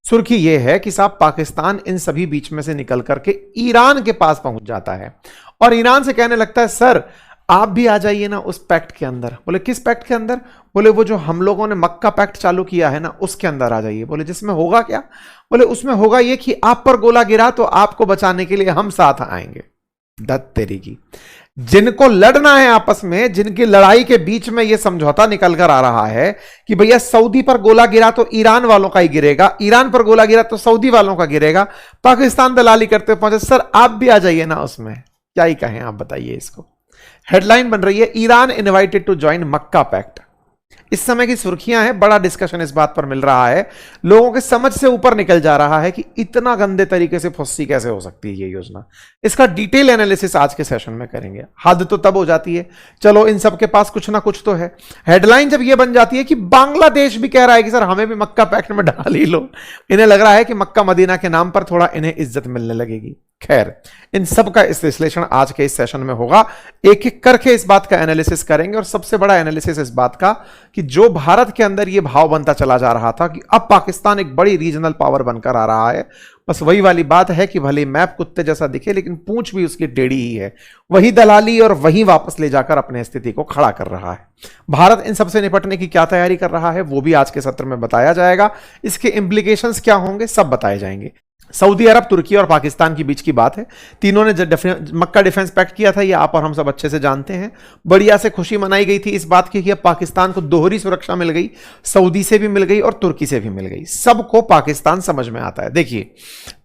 सुर्खी यह है कि साहब पाकिस्तान इन सभी बीच में से निकल करके ईरान के पास पहुंच जाता है और ईरान से कहने लगता है सर आप भी आ जाइए ना उस पैक्ट के अंदर। बोले किस पैक्ट के अंदर? बोले वो जो हम लोगों ने मक्का पैक्ट चालू किया है ना उसके अंदर आ जाइए। बोले जिसमें होगा क्या? बोले उसमें होगा ये कि आप पर गोला गिरा तो आपको बचाने के लिए हम साथ आएंगे। दत्त तेरी की, जिनको लड़ना है आपस में, जिनकी लड़ाई के बीच में यह समझौता निकल कर आ रहा है कि भैया सऊदी पर गोला गिरा तो ईरान वालों का ही गिरेगा, ईरान पर गोला गिरा तो सऊदी वालों का गिरेगा, पाकिस्तान दलाली करते पहुंचे। सर आप भी आ जाइए ना उसमें, क्या ही कहें आप बताइए इसको। हेडलाइन बन रही है Iran invited to join Mecca pact. इस समय की सुर्खियां हैं, बड़ा डिस्कशन इस बात पर मिल रहा है, लोगों के समझ से ऊपर निकल जा रहा है कि इतना गंदे तरीके से फुस्सी कैसे हो सकती है ये योजना। इसका डिटेल एनालिसिस आज के सेशन में करेंगे। हद तो तब हो जाती है, चलो इन सब के पास कुछ ना कुछ तो है। हेडलाइन जब ये बन जाती है कि बांग्लादेश भी कह रहा है कि सर हमें भी मक्का पैक्ट में डाल ही लो, इन्हें लग रहा है कि मक्का मदीना के नाम पर थोड़ा इन्हें इज्जत मिलने लगेगी। खैर, इन सब का इस विश्लेषण आज के इस सेशन में होगा, एक एक करके इस बात का एनालिसिस करेंगे। और सबसे बड़ा एनालिसिस इस बात का कि जो भारत के अंदर यह भाव बनता चला जा रहा था कि अब पाकिस्तान एक बड़ी रीजनल पावर बनकर आ रहा है, बस वही वाली बात है कि भले मैप कुत्ते जैसा दिखे लेकिन पूंछ भी उसकी टेढ़ी ही है। वही दलाली और वही वापस ले जाकर अपने स्थिति को खड़ा कर रहा है। भारत इन सबसे निपटने की क्या तैयारी कर रहा है वो भी आज के सत्र में बताया जाएगा। इसके इंप्लीकेशंस क्या होंगे सब बताए जाएंगे। सऊदी अरब, तुर्की और पाकिस्तान के बीच की बात है। तीनों ने मक्का डिफेंस पैक्ट किया था, ये आप और हम सब अच्छे से जानते हैं। बढ़िया से खुशी मनाई गई थी इस बात की कि अब पाकिस्तान को दोहरी सुरक्षा मिल गई, सऊदी से भी मिल गई और तुर्की से भी मिल गई। सबको पाकिस्तान समझ में आता है। देखिए,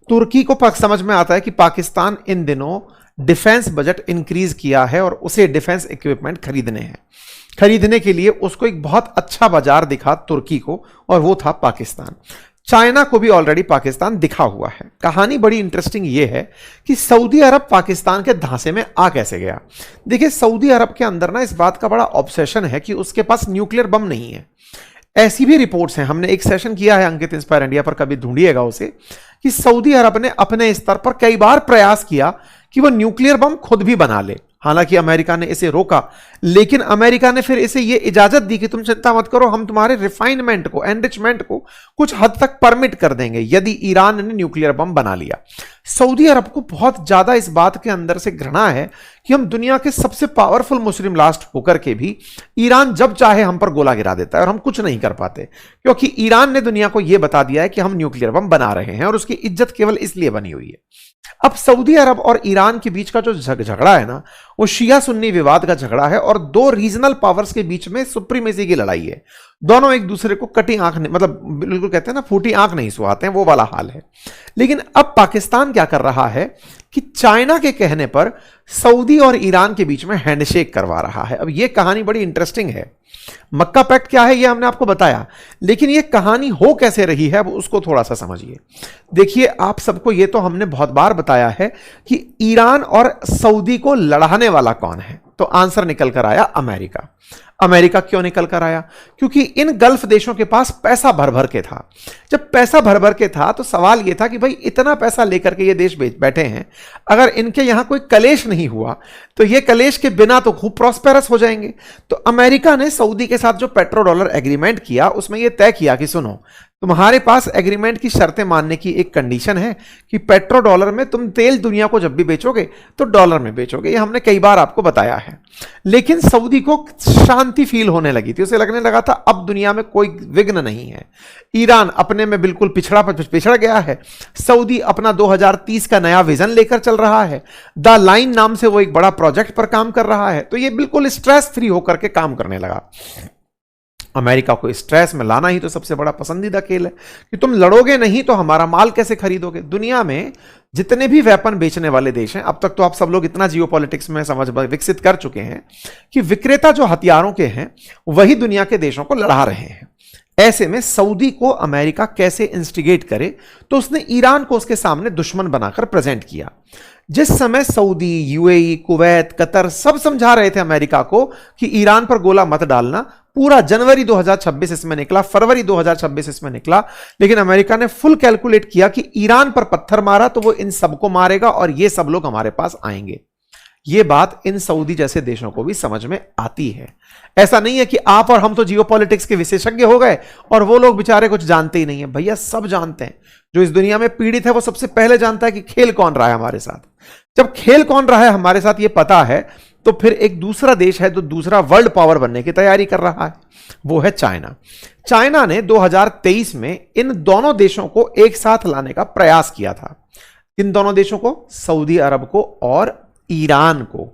तुर्की को समझ में आता है कि पाकिस्तान इन दिनों डिफेंस बजट इंक्रीज किया है और उसे डिफेंस इक्विपमेंट खरीदने हैं। खरीदने के लिए उसको एक बहुत अच्छा बाजार दिखा तुर्की को, और वो था पाकिस्तान। चाइना को भी ऑलरेडी पाकिस्तान दिखा हुआ है। कहानी बड़ी इंटरेस्टिंग ये है कि सऊदी अरब पाकिस्तान के धांसे में आ कैसे गया। देखिए, सऊदी अरब के अंदर ना इस बात का बड़ा ऑब्सेशन है कि उसके पास न्यूक्लियर बम नहीं है। ऐसी भी रिपोर्ट्स हैं, हमने एक सेशन किया है अंकित इंस्पायर इंडिया पर, कभी ढूंढिएगा उसे, कि सऊदी अरब ने अपने स्तर पर कई बार प्रयास किया कि वह न्यूक्लियर बम खुद भी बना ले। हालांकि अमेरिका ने इसे रोका, लेकिन अमेरिका ने फिर इसे यह इजाजत दी कि तुम चिंता मत करो, हम तुम्हारे रिफाइनमेंट को, एनरिचमेंट को कुछ हद तक परमिट कर देंगे यदि ईरान ने न्यूक्लियर बम बना लिया। सऊदी अरब को बहुत ज्यादा इस बात के अंदर से घृणा है कि हम दुनिया के सबसे पावरफुल मुस्लिम लास्ट होकर के भी ईरान जब चाहे हम पर गोला गिरा देता है और हम कुछ नहीं कर पाते, क्योंकि ईरान ने दुनिया को यह बता दिया है कि हम न्यूक्लियर बम बना रहे हैं और उसकी इज्जत केवल इसलिए बनी हुई है। अब सऊदी अरब और ईरान के बीच का जो झगड़ा है ना, वो शिया सुन्नी विवाद का झगड़ा है और दो रीजनल पावर्स के बीच में सुप्रीमेसी की लड़ाई है। दोनों एक दूसरे को कटी आंख, मतलब बिल्कुल कहते हैं ना, फूटी आंख नहीं सुहाते हैं, वो वाला हाल है। लेकिन अब पाकिस्तान क्या कर रहा है कि चाइना के कहने पर सऊदी और ईरान के बीच में हैंडशेक करवा रहा है। अब यह कहानी बड़ी इंटरेस्टिंग है। मक्का पैक्ट क्या है यह हमने आपको बताया, लेकिन यह कहानी हो कैसे रही है अब उसको थोड़ा सा समझिए। देखिए, आप सबको यह तो हमने बहुत बार बताया है कि ईरान और सऊदी को लड़ाने वाला कौन है, तो आंसर निकल कर आया अमेरिका। अमेरिका क्यों निकल कर आया? क्योंकि इन गल्फ देशों के पास पैसा भर भर के था। जब पैसा भर भर के था तो सवाल यह था कि भाई इतना पैसा लेकर के ये देश बैठे हैं, अगर इनके यहां कोई कलेश नहीं हुआ तो ये कलेश के बिना तो खूब प्रॉस्पेरस हो जाएंगे। तो अमेरिका ने सऊदी के साथ जो पेट्रो डॉलर एग्रीमेंट किया उसमें यह तय किया कि सुनो, तुम्हारे पास एग्रीमेंट की शर्तें मानने की एक कंडीशन है कि पेट्रो डॉलर में तुम तेल दुनिया को जब भी बेचोगे तो डॉलर में बेचोगे। ये हमने कई बार आपको बताया है। लेकिन सऊदी को शांति फील होने लगी थी, उसे लगने लगा था अब दुनिया में कोई विघ्न नहीं है। ईरान अपने में बिल्कुल पिछड़ गया है, सऊदी अपना 2030 का नया विजन लेकर चल रहा है, द लाइन नाम से वो एक बड़ा प्रोजेक्ट पर काम कर रहा है, तो ये बिल्कुल स्ट्रेस फ्री होकर के काम करने लगा। अमेरिका को स्ट्रेस में लाना ही तो सबसे बड़ा पसंदीदा खेल है कि तुम लड़ोगे नहीं तो हमारा माल कैसे खरीदोगे। दुनिया में जितने भी वेपन बेचने वाले देश हैं, अब तक तो आप सब लोग इतना जियोपॉलिटिक्स में समझ विकसित कर चुके हैं कि विक्रेता जो हथियारों के हैं वही दुनिया के देशों को लड़ा रहे हैं। ऐसे में सऊदी को अमेरिका कैसे इंस्टिगेट करे, तो उसने ईरान को उसके सामने दुश्मन बनाकर प्रेजेंट किया। जिस समय सऊदी, यूएई, कुवैत, कतर सब समझा रहे थे अमेरिका को कि ईरान पर गोला मत डालना, पूरा जनवरी 2026 इसमें निकला, फरवरी 2026 इसमें निकला, लेकिन अमेरिका ने फुल कैलकुलेट किया कि ईरान पर पत्थर मारा तो वो इन सबको मारेगा और ये सब लोग हमारे पास आएंगे। यह बात इन सऊदी जैसे देशों को भी समझ में आती है। ऐसा नहीं है कि आप और हम तो जियोपॉलिटिक्स के विशेषज्ञ हो गए और वो लोग बेचारे कुछ जानते ही नहीं है। भैया सब जानते हैं, जो इस दुनिया में पीड़ित है वो सबसे पहले जानता है कि खेल कौन रहा है हमारे साथ। जब खेल कौन रहा है हमारे साथ ये पता है, तो फिर एक दूसरा देश है जो दूसरा वर्ल्ड पावर बनने की तैयारी कर रहा है, वो है चाइना। चाइना ने 2023 में इन दोनों देशों को एक साथ लाने का प्रयास किया था। इन दोनों देशों को, सऊदी अरब को और ईरान को।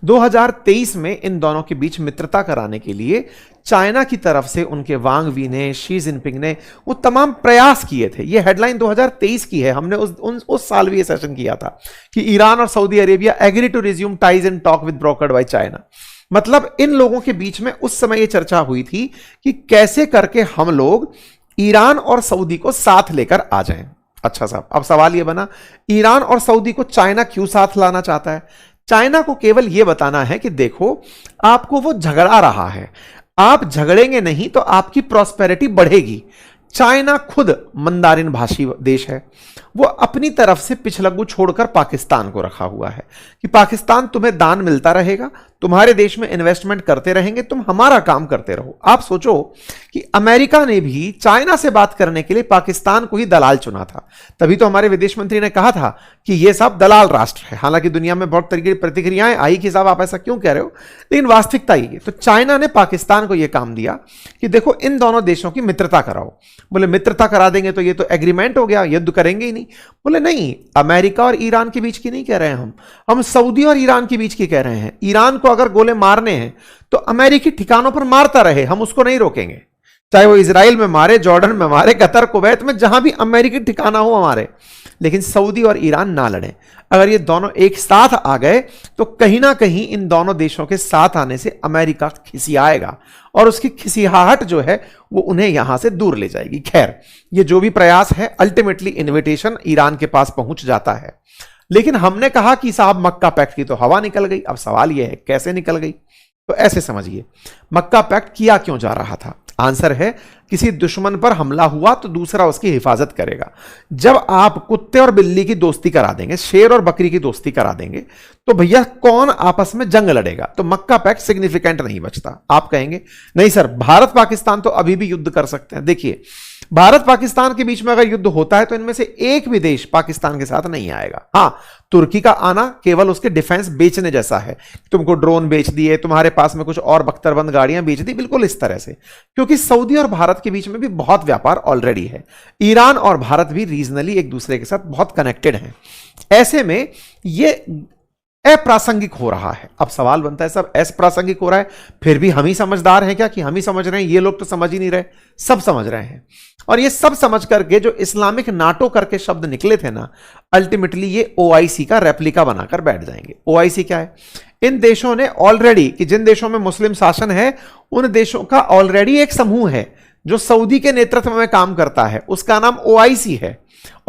2023 में इन दोनों के बीच मित्रता कराने के लिए चाइना की तरफ से उनके वांग वी ने, शी जिनपिंग ने वो तमाम प्रयास किए थे। ये हेडलाइन 2023 की है, हमने उस साल भी ये सेशन किया था कि ईरान और Saudi Arabia agree to resume ties and talk with brokered by China. मतलब इन लोगों के बीच में उस समय ये चर्चा हुई थी कि कैसे करके हम लोग ईरान और सऊदी को साथ लेकर आ जाएं। अच्छा साहब, अब सवाल यह बना, ईरान और सऊदी को चाइना क्यों साथ लाना चाहता है? चाइना को केवल यह बताना है कि देखो, आपको वो झगड़ा रहा है, आप झगड़ेंगे नहीं तो आपकी प्रॉस्पेरिटी बढ़ेगी। चाइना खुद मंदारिन भाषी देश है, वो अपनी तरफ से पिछलग्गू छोड़कर पाकिस्तान को रखा हुआ है कि पाकिस्तान तुम्हें दान मिलता रहेगा, तुम्हारे देश में इन्वेस्टमेंट करते रहेंगे, तुम हमारा काम करते रहो। आप सोचो कि अमेरिका ने भी चाइना से बात करने के लिए पाकिस्तान को ही दलाल चुना था। तभी तो हमारे विदेश मंत्री ने कहा था कि यह सब दलाल राष्ट्र है। हालांकि दुनिया में बहुत तरीके की प्रतिक्रियाएं आई कि साहब आप ऐसा क्यों कह रहे हो, लेकिन वास्तविकता ये। तो चाइना ने पाकिस्तान को यह काम दिया कि देखो इन दोनों देशों की मित्रता कराओ। बोले मित्रता करा देंगे तो ये तो एग्रीमेंट हो गया, युद्ध करेंगे ही नहीं। बोले नहीं, अमेरिका और ईरान के बीच की नहीं कह रहे हैं हम सऊदी और ईरान के बीच की कह रहे हैं। ईरान को अगर गोले मारने हैं तो अमेरिकी ठिकानों पर मारता रहे, हम उसको नहीं रोकेंगे। चाहे वो इजराइल में मारे, जॉर्डन में मारे, कतर, कुवैत में, जहां भी अमेरिकी ठिकाना हो हमारे, लेकिन सऊदी और ईरान ना लड़े। अगर ये दोनों एक साथ आ गए तो कहीं ना कहीं इन दोनों देशों के साथ आने से अमेरिका खिसियाएगा और उसकी खिसियाहट जो है वो उन्हें यहां से दूर ले जाएगी। खैर, ये जो भी प्रयास है, अल्टीमेटली इन्विटेशन ईरान के पास पहुंच जाता है। लेकिन हमने कहा कि साहब मक्का पैक्ट की तो हवा निकल गई। अब सवाल यह है कैसे निकल गई? तो ऐसे समझिए, मक्का पैक्ट किया क्यों जा रहा था? आंसर है, किसी दुश्मन पर हमला हुआ तो दूसरा उसकी हिफाजत करेगा। जब आप कुत्ते और बिल्ली की दोस्ती करा देंगे, शेर और बकरी की दोस्ती करा देंगे, तो भैया कौन आपस में जंग लड़ेगा? तो मक्का पैक्ट सिग्निफिकेंट नहीं बचता। आप कहेंगे नहीं सर, भारत पाकिस्तान तो अभी भी युद्ध कर सकते हैं। देखिए, भारत पाकिस्तान के बीच में अगर युद्ध होता है तो इनमें से एक भी देश पाकिस्तान के साथ नहीं आएगा। हां, तुर्की का आना केवल उसके डिफेंस बेचने जैसा है, तुमको ड्रोन बेच दिए, तुम्हारे पास में कुछ और बख्तरबंद गाड़ियां बेच दी, बिल्कुल इस तरह से। क्योंकि सऊदी और भारत के बीच में भी बहुत व्यापार ऑलरेडी है। ईरान और भारत भी रीजनली एक दूसरे के साथ बहुत कनेक्टेड हैं। ऐसे में ये अप्रासंगिक हो रहा है। अब सवाल बनता है, सब अप्रासंगिक हो रहा है, फिर भी हम ही समझदार हैं क्या कि हम ही समझ रहे हैं? ये लोग तो समझ ही नहीं रहे, सब समझ रहे हैं। और ये सब समझ करके जो इस्लामिक नाटो करके शब्द निकले थे ना, अल्टीमेटली ये ओआईसी का रेप्लिका बनाकर बैठ जाएंगे। ओआईसी क्या है? इन देशों ने ऑलरेडी, कि जिन देशों में मुस्लिम शासन है उन देशों का ऑलरेडी एक समूह है जो सऊदी के नेतृत्व में काम करता है, उसका नाम ओआईसी है,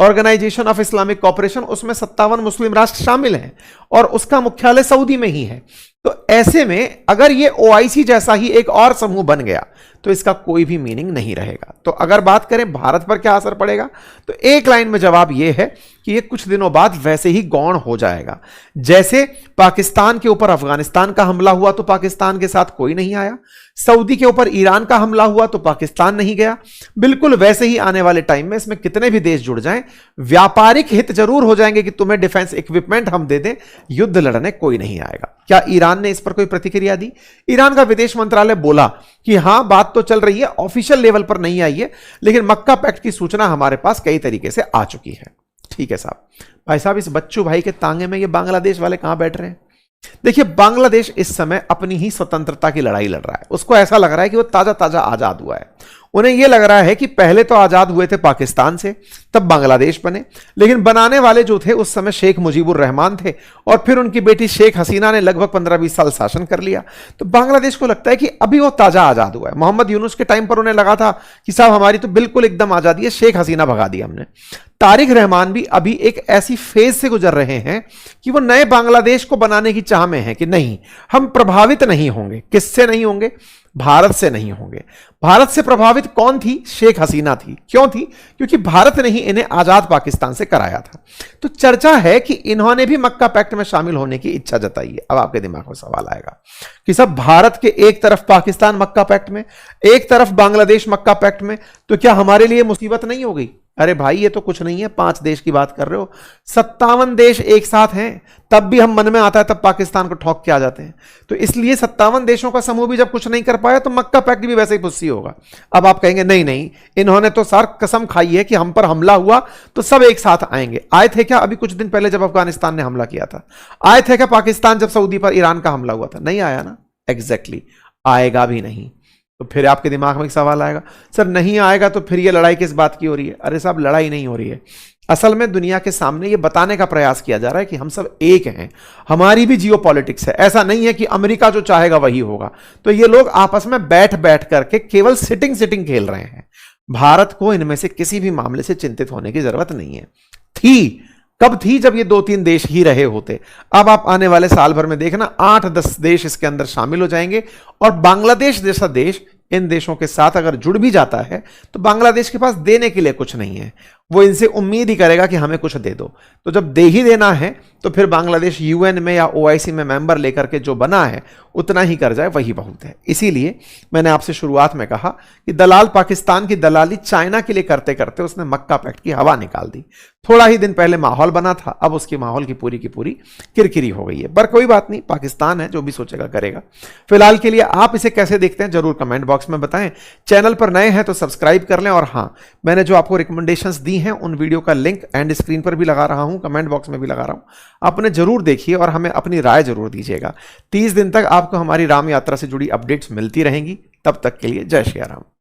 ऑर्गेनाइजेशन ऑफ इस्लामिक कॉपरेशन। उसमें 57 मुस्लिम राष्ट्र शामिल हैं और उसका मुख्यालय सऊदी में ही है। तो ऐसे में अगर ये ओआईसी जैसा ही एक और समूह बन गया तो इसका कोई भी मीनिंग नहीं रहेगा। तो अगर बात करें भारत पर क्या असर पड़ेगा, तो एक लाइन में जवाब यह है कि ये कुछ दिनों बाद वैसे ही गौण हो जाएगा। जैसे पाकिस्तान के ऊपर अफगानिस्तान का हमला हुआ तो पाकिस्तान के साथ कोई नहीं आया, सऊदी के ऊपर ईरान का हमला हुआ तो पाकिस्तान नहीं गया, बिल्कुल वैसे ही आने वाले टाइम में इसमें कितने भी देश जुड़ जाएं, व्यापारिक हित जरूर हो जाएंगे कि तुम्हें डिफेंस इक्विपमेंट हम दे दें, युद्ध लड़ने कोई नहीं आएगा। क्या ईरान ने इस पर कोई प्रतिक्रिया दी? ईरान का विदेश मंत्रालय बोला कि हां, बात तो चल रही है, ऑफिशियल लेवल पर नहीं आई है, लेकिन मक्का पैक्ट की सूचना हमारे पास कई तरीके से आ चुकी है। ठीक है साहब। भाई साहब, इस बच्चू भाई के तांगे में ये बांग्लादेश वाले कहां बैठ रहे हैं? देखिए, बांग्लादेश इस समय अपनी ही स्वतंत्रता की लड़ाई लड़ रहा है। उसको ऐसा लग रहा है कि वो ताजा ताजा आजाद हुआ है। उन्हें यह लग रहा है कि पहले तो आजाद हुए थे पाकिस्तान से, तब बांग्लादेश बने, लेकिन बनाने वाले जो थे उस समय शेख मुजीबुर रहमान थे और फिर उनकी बेटी शेख हसीना ने लगभग 15-20 साल शासन कर लिया। तो बांग्लादेश को लगता है कि अभी वो ताजा आजाद हुआ है। मोहम्मद यूनुस के टाइम पर उन्हें लगा था कि साहब हमारी तो बिल्कुल एकदम आजादी है, शेख हसीना भगा दी हमने। तारिक रहमान भी अभी एक ऐसी फेज से गुजर रहे हैं कि वो नए बांग्लादेश को बनाने की चाह में है कि नहीं, हम प्रभावित नहीं होंगे। किससे नहीं होंगे? भारत से नहीं होंगे। भारत से प्रभावित कौन थी? शेख हसीना थी। क्यों थी? क्योंकि भारत ने ही इन्हें आजाद पाकिस्तान से कराया था। तो चर्चा है कि इन्होंने भी मक्का पैक्ट में शामिल होने की इच्छा जताई है। अब आपके दिमाग में सवाल आएगा कि सब भारत के एक तरफ पाकिस्तान मक्का पैक्ट में, एक तरफ बांग्लादेश मक्का पैक्ट में, तो क्या हमारे लिए मुसीबत नहीं हो गई? अरे भाई ये तो कुछ नहीं है, 5 देश की बात कर रहे हो, 57 देश एक साथ हैं, तब भी हम मन में आता है तब पाकिस्तान को ठोक के आ जाते हैं। तो इसलिए 57 देशों का समूह भी जब कुछ नहीं कर पाया तो मक्का पैक्ट भी वैसे ही फुस्सी होगा। अब आप कहेंगे नहीं नहीं, इन्होंने तो सर कसम खाई है कि हम पर हमला हुआ तो सब एक साथ आएंगे। आए थे क्या अभी कुछ दिन पहले जब अफगानिस्तान ने हमला किया था? आए थे क्या पाकिस्तान जब सऊदी पर ईरान का हमला हुआ था? नहीं आया ना। एग्जैक्टली, आएगा भी नहीं। तो फिर आपके दिमाग में एक सवाल आएगा, सर नहीं आएगा तो फिर ये लड़ाई किस बात की हो रही है? अरे साहब लड़ाई नहीं हो रही है, असल में दुनिया के सामने ये बताने का प्रयास किया जा रहा है कि हम सब एक हैं, हमारी भी जियोपॉलिटिक्स है। ऐसा नहीं है कि अमेरिका जो चाहेगा वही होगा। तो ये लोग आपस में बैठ बैठ करके केवल सिटिंग खेल रहे हैं। भारत को इनमें से किसी भी मामले से चिंतित होने की जरूरत नहीं है। कब थी? जब ये 2-3 देश ही रहे होते। अब आप आने वाले साल भर में देखना 8-10 देश इसके अंदर शामिल हो जाएंगे, और बांग्लादेश जैसा देश इन देशों के साथ अगर जुड़ भी जाता है तो बांग्लादेश के पास देने के लिए कुछ नहीं है। वो इनसे उम्मीद ही करेगा कि हमें कुछ दे दो। तो जब दे ही देना है तो फिर बांग्लादेश यूएन में या ओआईसी में मेंबर लेकर के जो बना है उतना ही कर जाए, वही बहुत है। इसीलिए मैंने आपसे शुरुआत में कहा कि दलाल पाकिस्तान की दलाली चाइना के लिए करते करते उसने मक्का पैक्ट की हवा निकाल दी। थोड़ा ही दिन पहले माहौल बना था, अब उसकी माहौल की पूरी किरकिरी हो गई है। पर कोई बात नहीं, पाकिस्तान है, जो भी सोचेगा करेगा। फिलहाल के लिए आप इसे कैसे देखते हैं जरूर कमेंट बॉक्स में बताएं। चैनल पर नए हैं तो सब्सक्राइब कर लें, और हाँ, मैंने जो आपको रिकमेंडेशंस दी हैं उन वीडियो का लिंक एंड स्क्रीन पर भी लगा रहा हूं, कमेंट बॉक्स में भी लगा रहा हूं। आपने जरूर देखिए और हमें अपनी राय जरूर दीजिएगा। 30 दिन तक आपको हमारी राम यात्रा से जुड़ी अपडेट्स मिलती रहेंगी। तब तक के लिए जय श्री राम।